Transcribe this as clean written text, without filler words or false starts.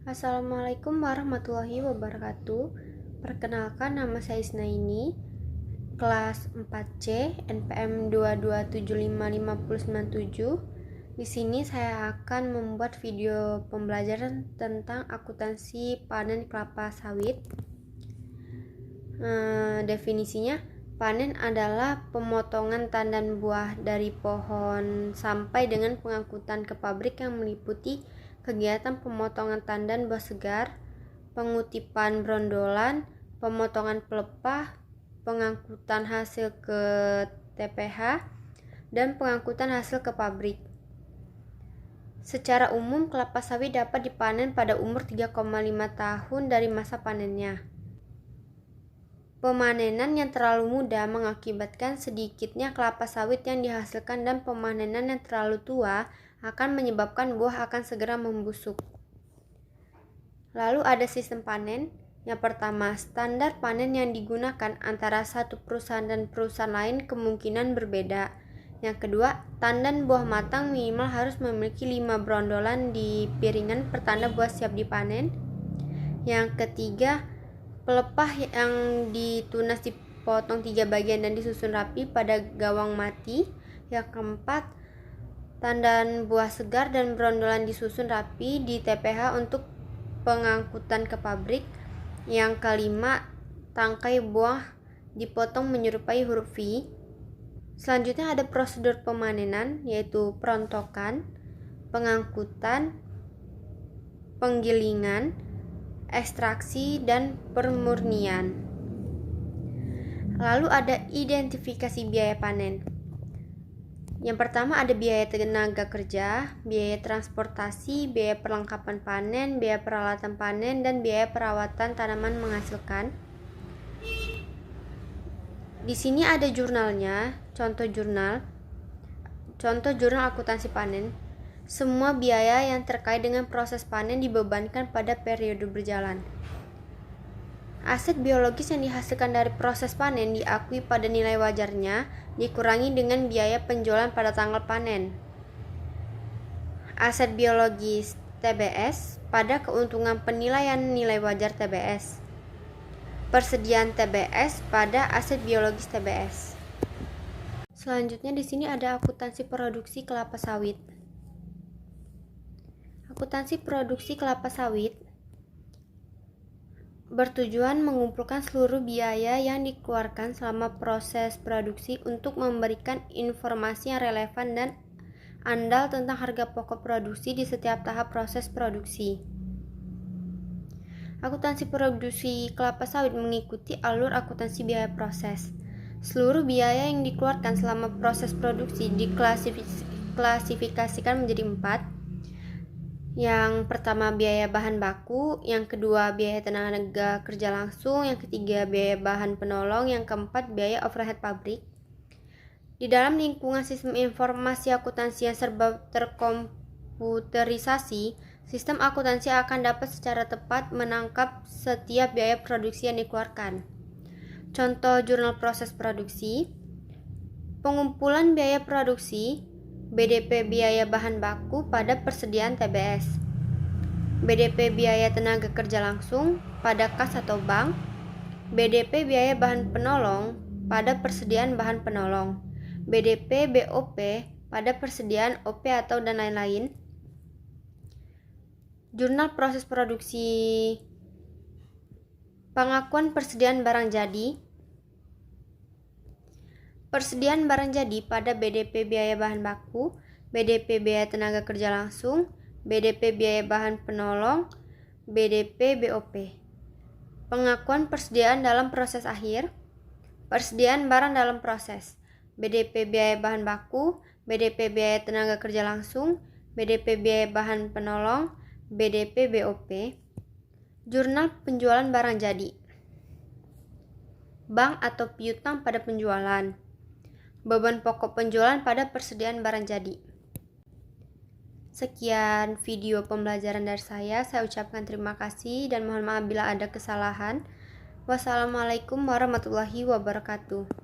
Assalamualaikum warahmatullahi wabarakatuh. Perkenalkan, nama saya Isnaini, kelas 4C, NPM 227555097. Di sini saya akan membuat video pembelajaran tentang akuntansi panen kelapa sawit. Definisinya, panen adalah pemotongan tandan buah dari pohon sampai dengan pengangkutan ke pabrik yang meliputi kegiatan pemotongan tandan buah segar, pengutipan brondolan, pemotongan pelepah, pengangkutan hasil ke TPH, dan pengangkutan hasil ke pabrik. Secara umum, kelapa sawit dapat dipanen pada umur 3,5 tahun dari masa panennya. Pemanenan yang terlalu muda mengakibatkan sedikitnya kelapa sawit yang dihasilkan, dan pemanenan yang terlalu tua akan menyebabkan buah akan segera membusuk. Lalu ada sistem panen. Yang pertama, standar panen yang digunakan antara satu perusahaan dan perusahaan lain kemungkinan berbeda. Yang kedua, tandan buah matang minimal harus memiliki 5 brondolan di piringan pertanda buah siap dipanen. Yang ketiga, pelepah yang ditunas dipotong 3 bagian dan disusun rapi pada gawang mati. Yang keempat, tandan buah segar dan brondolan disusun rapi di TPH untuk pengangkutan ke pabrik. Yang kelima, tangkai buah dipotong menyerupai huruf V. Selanjutnya ada prosedur pemanenan, yaitu perontokan, pengangkutan, penggilingan, ekstraksi, dan pemurnian. Lalu ada identifikasi biaya panen. Yang pertama ada biaya tenaga kerja, biaya transportasi, biaya perlengkapan panen, biaya peralatan panen, dan biaya perawatan tanaman menghasilkan. Di sini ada jurnalnya, contoh jurnal akuntansi panen. Semua biaya yang terkait dengan proses panen dibebankan pada periode berjalan. Aset biologis yang dihasilkan dari proses panen diakui pada nilai wajarnya, dikurangi dengan biaya penjualan pada tanggal panen. Aset biologis TBS pada keuntungan penilaian nilai wajar TBS. Persediaan TBS pada aset biologis TBS. Selanjutnya di sini ada akuntansi produksi kelapa sawit. Akuntansi produksi kelapa sawit bertujuan mengumpulkan seluruh biaya yang dikeluarkan selama proses produksi untuk memberikan informasi yang relevan dan andal tentang harga pokok produksi di setiap tahap proses produksi. Akuntansi produksi kelapa sawit mengikuti alur akuntansi biaya proses. Seluruh biaya yang dikeluarkan selama proses produksi diklasifikasikan menjadi 4. Yang pertama biaya bahan baku, yang kedua biaya tenaga kerja langsung, yang ketiga biaya bahan penolong, yang keempat biaya overhead pabrik. Di dalam lingkungan sistem informasi akuntansi yang serba terkomputerisasi, sistem akuntansi akan dapat secara tepat menangkap setiap biaya produksi yang dikeluarkan. Contoh jurnal proses produksi, pengumpulan biaya produksi, BDP biaya bahan baku pada persediaan TBS, BDP biaya tenaga kerja langsung pada kas atau bank, BDP biaya bahan penolong pada persediaan bahan penolong, BDP BOP pada persediaan OP atau dan lain-lain. Jurnal proses produksi, pengakuan persediaan barang jadi, persediaan barang jadi pada BDP biaya bahan baku, BDP biaya tenaga kerja langsung, BDP biaya bahan penolong, BDP BOP. Pengakuan persediaan dalam proses akhir, persediaan barang dalam proses, BDP biaya bahan baku, BDP biaya tenaga kerja langsung, BDP biaya bahan penolong, BDP BOP. Jurnal penjualan barang jadi, bank atau piutang pada penjualan, beban pokok penjualan pada persediaan barang jadi. Sekian video pembelajaran dari saya ucapkan terima kasih dan mohon maaf bila ada kesalahan. Wassalamualaikum warahmatullahi wabarakatuh.